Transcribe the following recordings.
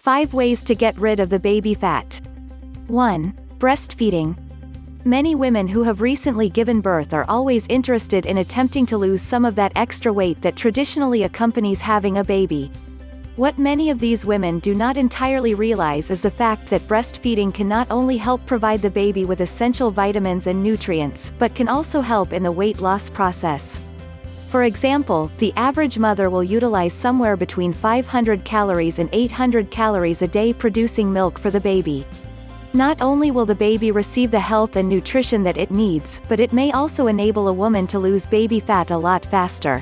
5 ways to get rid of the baby fat. 1. Breastfeeding. Many women who have recently given birth are always interested in attempting to lose some of that extra weight that traditionally accompanies having a baby. What many of these women do not entirely realize is the fact that breastfeeding can not only help provide the baby with essential vitamins and nutrients, but can also help in the weight loss process. For example, the average mother will utilize somewhere between 500 calories and 800 calories a day producing milk for the baby. Not only will the baby receive the health and nutrition that it needs, but it may also enable a woman to lose baby fat a lot faster.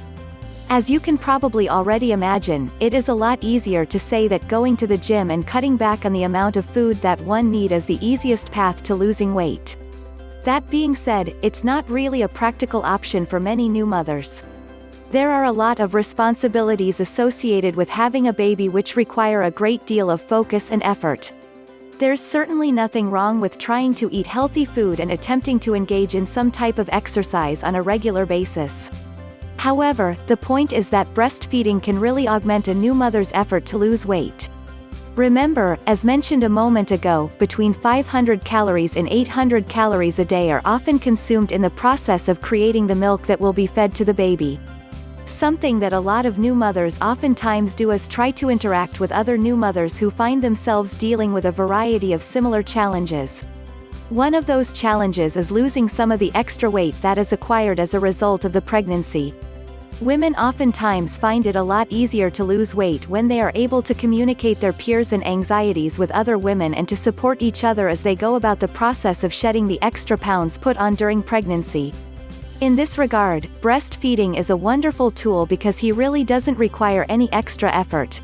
As you can probably already imagine, it is a lot easier to say that going to the gym and cutting back on the amount of food that one needs is the easiest path to losing weight. That being said, it's not really a practical option for many new mothers. There are a lot of responsibilities associated with having a baby which require a great deal of focus and effort. There's certainly nothing wrong with trying to eat healthy food and attempting to engage in some type of exercise on a regular basis. However, the point is that breastfeeding can really augment a new mother's effort to lose weight. Remember, as mentioned a moment ago, between 500 calories and 800 calories a day are often consumed in the process of creating the milk that will be fed to the baby. Something that a lot of new mothers oftentimes do is try to interact with other new mothers who find themselves dealing with a variety of similar challenges. One of those challenges is losing some of the extra weight that is acquired as a result of the pregnancy. Women oftentimes find it a lot easier to lose weight when they are able to communicate their fears and anxieties with other women and to support each other as they go about the process of shedding the extra pounds put on during pregnancy. In this regard, breastfeeding is a wonderful tool because he really doesn't require any extra effort.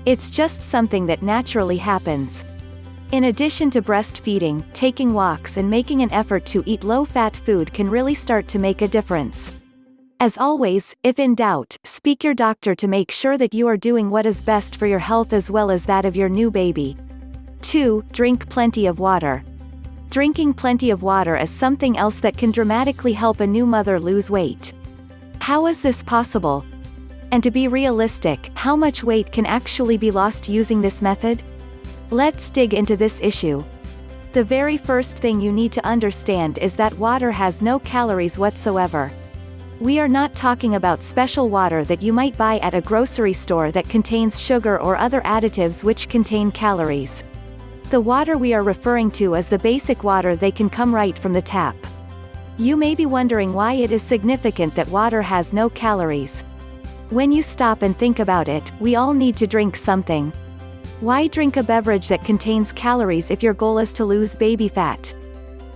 It's just something that naturally happens. In addition to breastfeeding, taking walks and making an effort to eat low-fat food can really start to make a difference. As always, if in doubt, speak your doctor to make sure that you are doing what is best for your health as well as that of your new baby. 2. Drink plenty of water. Drinking plenty of water is something else that can dramatically help a new mother lose weight. How is this possible? And to be realistic, how much weight can actually be lost using this method? Let's dig into this issue. The very first thing you need to understand is that water has no calories whatsoever. We are not talking about special water that you might buy at a grocery store that contains sugar or other additives which contain calories. The water we are referring to is the basic water that can come right from the tap. You may be wondering why it is significant that water has no calories. When you stop and think about it, we all need to drink something. Why drink a beverage that contains calories if your goal is to lose baby fat?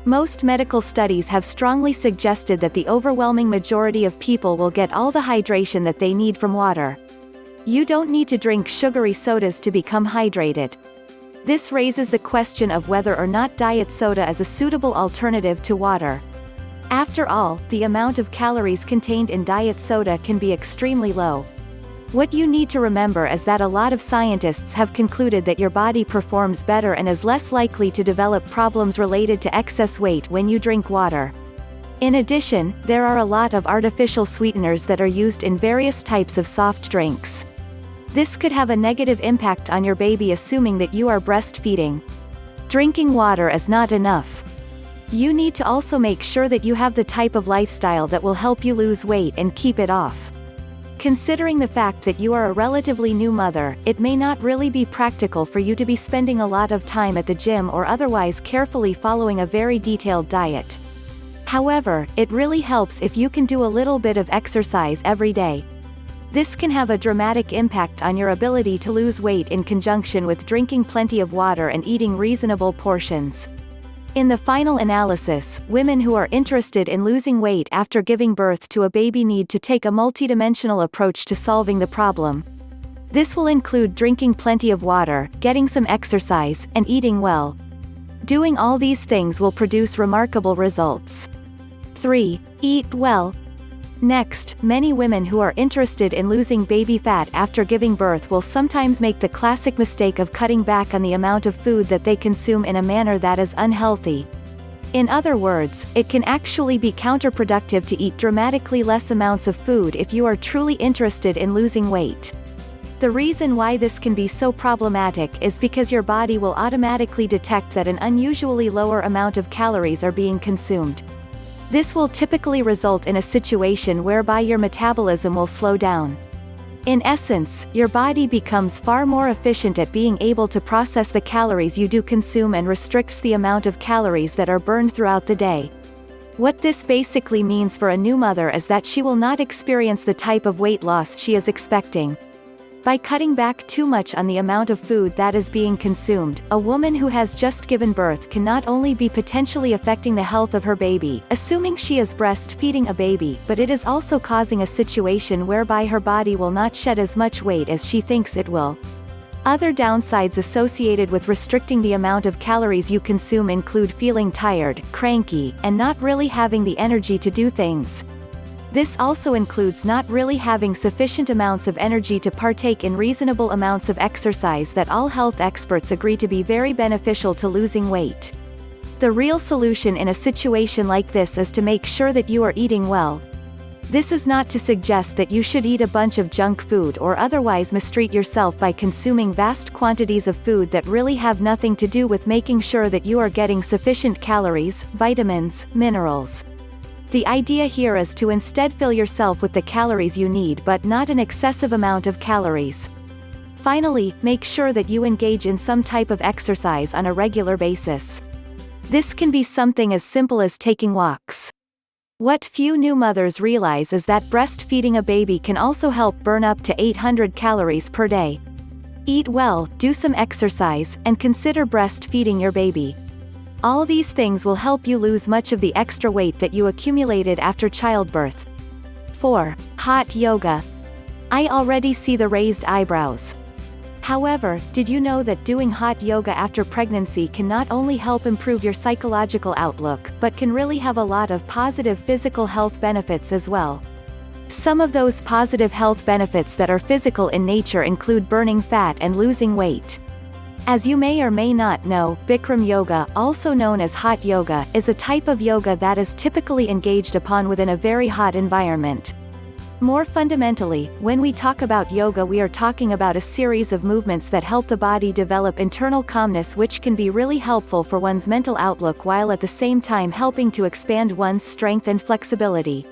Most medical studies have strongly suggested that the overwhelming majority of people will get all the hydration that they need from water. You don't need to drink sugary sodas to become hydrated. This raises the question of whether or not diet soda is a suitable alternative to water. After all, the amount of calories contained in diet soda can be extremely low. What you need to remember is that a lot of scientists have concluded that your body performs better and is less likely to develop problems related to excess weight when you drink water. In addition, there are a lot of artificial sweeteners that are used in various types of soft drinks. This could have a negative impact on your baby assuming that you are breastfeeding. Drinking water is not enough. You need to also make sure that you have the type of lifestyle that will help you lose weight and keep it off. Considering the fact that you are a relatively new mother, it may not really be practical for you to be spending a lot of time at the gym or otherwise carefully following a very detailed diet. However, it really helps if you can do a little bit of exercise every day. This can have a dramatic impact on your ability to lose weight in conjunction with drinking plenty of water and eating reasonable portions. In the final analysis, women who are interested in losing weight after giving birth to a baby need to take a multidimensional approach to solving the problem. This will include drinking plenty of water, getting some exercise, and eating well. Doing all these things will produce remarkable results. 3. Eat well. Next, many women who are interested in losing baby fat after giving birth will sometimes make the classic mistake of cutting back on the amount of food that they consume in a manner that is unhealthy. In other words, it can actually be counterproductive to eat dramatically less amounts of food if you are truly interested in losing weight. The reason why this can be so problematic is because your body will automatically detect that an unusually lower amount of calories are being consumed. This will typically result in a situation whereby your metabolism will slow down. In essence, your body becomes far more efficient at being able to process the calories you do consume and restricts the amount of calories that are burned throughout the day. What this basically means for a new mother is that she will not experience the type of weight loss she is expecting. By cutting back too much on the amount of food that is being consumed, a woman who has just given birth can not only be potentially affecting the health of her baby, assuming she is breastfeeding a baby, but it is also causing a situation whereby her body will not shed as much weight as she thinks it will. Other downsides associated with restricting the amount of calories you consume include feeling tired, cranky, and not really having the energy to do things. This also includes not really having sufficient amounts of energy to partake in reasonable amounts of exercise that all health experts agree to be very beneficial to losing weight. The real solution in a situation like this is to make sure that you are eating well. This is not to suggest that you should eat a bunch of junk food or otherwise mistreat yourself by consuming vast quantities of food that really have nothing to do with making sure that you are getting sufficient calories, vitamins, minerals. The idea here is to instead fill yourself with the calories you need but not an excessive amount of calories. Finally, make sure that you engage in some type of exercise on a regular basis. This can be something as simple as taking walks. What few new mothers realize is that breastfeeding a baby can also help burn up to 800 calories per day. Eat well, do some exercise, and consider breastfeeding your baby. All these things will help you lose much of the extra weight that you accumulated after childbirth. 4. Hot yoga. I already see the raised eyebrows. However, did you know that doing hot yoga after pregnancy can not only help improve your psychological outlook, but can really have a lot of positive physical health benefits as well? Some of those positive health benefits that are physical in nature include burning fat and losing weight. As you may or may not know, Bikram yoga, also known as hot yoga, is a type of yoga that is typically engaged upon within a very hot environment. More fundamentally, when we talk about yoga, we are talking about a series of movements that help the body develop internal calmness, which can be really helpful for one's mental outlook while at the same time helping to expand one's strength and flexibility.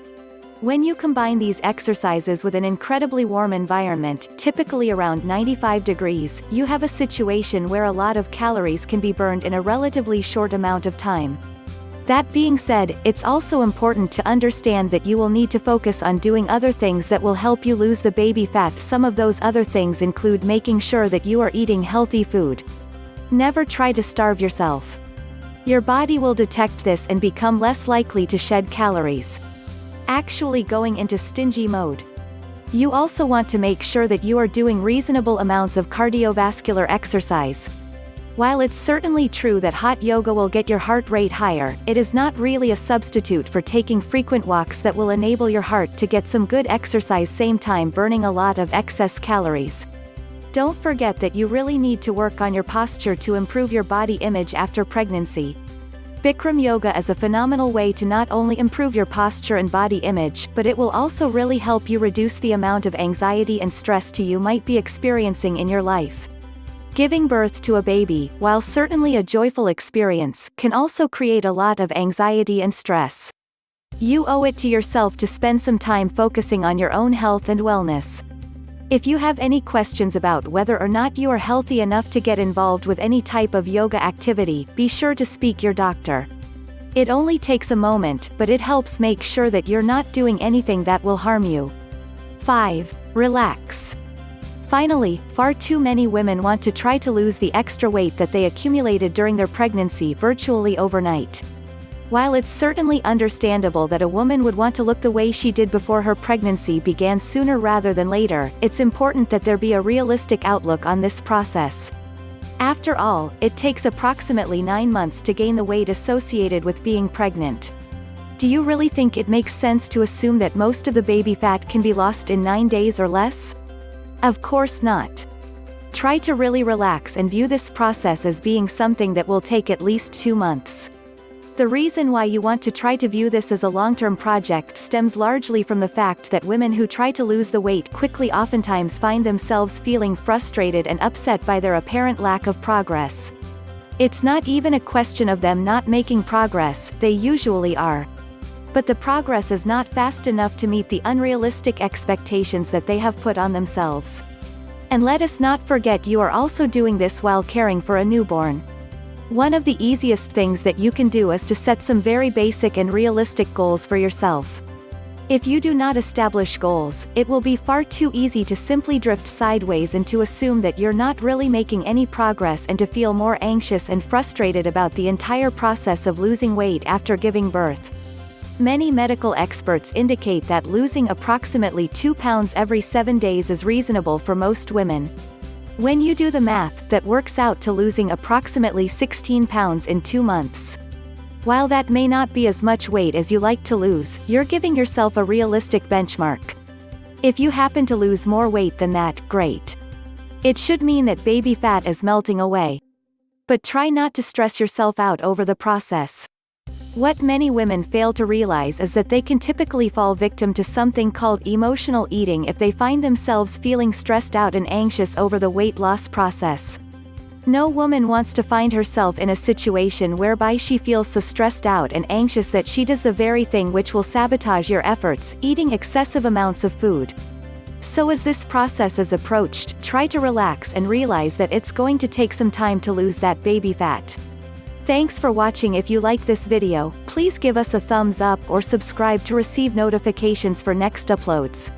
When you combine these exercises with an incredibly warm environment, typically around 95 degrees, you have a situation where a lot of calories can be burned in a relatively short amount of time. That being said, it's also important to understand that you will need to focus on doing other things that will help you lose the baby fat. Some of those other things include making sure that you are eating healthy food. Never try to starve yourself. Your body will detect this and become less likely to shed calories. Actually going into stingy mode. You also want to make sure that you are doing reasonable amounts of cardiovascular exercise. While it's certainly true that hot yoga will get your heart rate higher, it is not really a substitute for taking frequent walks that will enable your heart to get some good exercise, same time burning a lot of excess calories. Don't forget that you really need to work on your posture to improve your body image after pregnancy. Bikram yoga is a phenomenal way to not only improve your posture and body image, but it will also really help you reduce the amount of anxiety and stress you might be experiencing in your life. Giving birth to a baby, while certainly a joyful experience, can also create a lot of anxiety and stress. You owe it to yourself to spend some time focusing on your own health and wellness. If you have any questions about whether or not you are healthy enough to get involved with any type of yoga activity, be sure to speak your doctor. It only takes a moment, but it helps make sure that you're not doing anything that will harm you. 5. Relax. Finally, far too many women want to try to lose the extra weight that they accumulated during their pregnancy virtually overnight. While it's certainly understandable that a woman would want to look the way she did before her pregnancy began sooner rather than later, it's important that there be a realistic outlook on this process. After all, it takes approximately 9 months to gain the weight associated with being pregnant. Do you really think it makes sense to assume that most of the baby fat can be lost in 9 days or less? Of course not. Try to really relax and view this process as being something that will take at least 2 months. The reason why you want to try to view this as a long-term project stems largely from the fact that women who try to lose the weight quickly oftentimes find themselves feeling frustrated and upset by their apparent lack of progress. It's not even a question of them not making progress, they usually are. But the progress is not fast enough to meet the unrealistic expectations that they have put on themselves. And let us not forget, you are also doing this while caring for a newborn. One of the easiest things that you can do is to set some very basic and realistic goals for yourself. If you do not establish goals, it will be far too easy to simply drift sideways and to assume that you're not really making any progress and to feel more anxious and frustrated about the entire process of losing weight after giving birth. Many medical experts indicate that losing approximately 2 pounds every 7 days is reasonable for most women. When you do the math, that works out to losing approximately 16 pounds in 2 months. While that may not be as much weight as you like to lose, you're giving yourself a realistic benchmark. If you happen to lose more weight than that, great. It should mean that baby fat is melting away. But try not to stress yourself out over the process. What many women fail to realize is that they can typically fall victim to something called emotional eating if they find themselves feeling stressed out and anxious over the weight loss process. No woman wants to find herself in a situation whereby she feels so stressed out and anxious that she does the very thing which will sabotage your efforts, eating excessive amounts of food. So as this process is approached, try to relax and realize that it's going to take some time to lose that baby fat. Thanks for watching. If you like this video, please give us a thumbs up or subscribe to receive notifications for next uploads.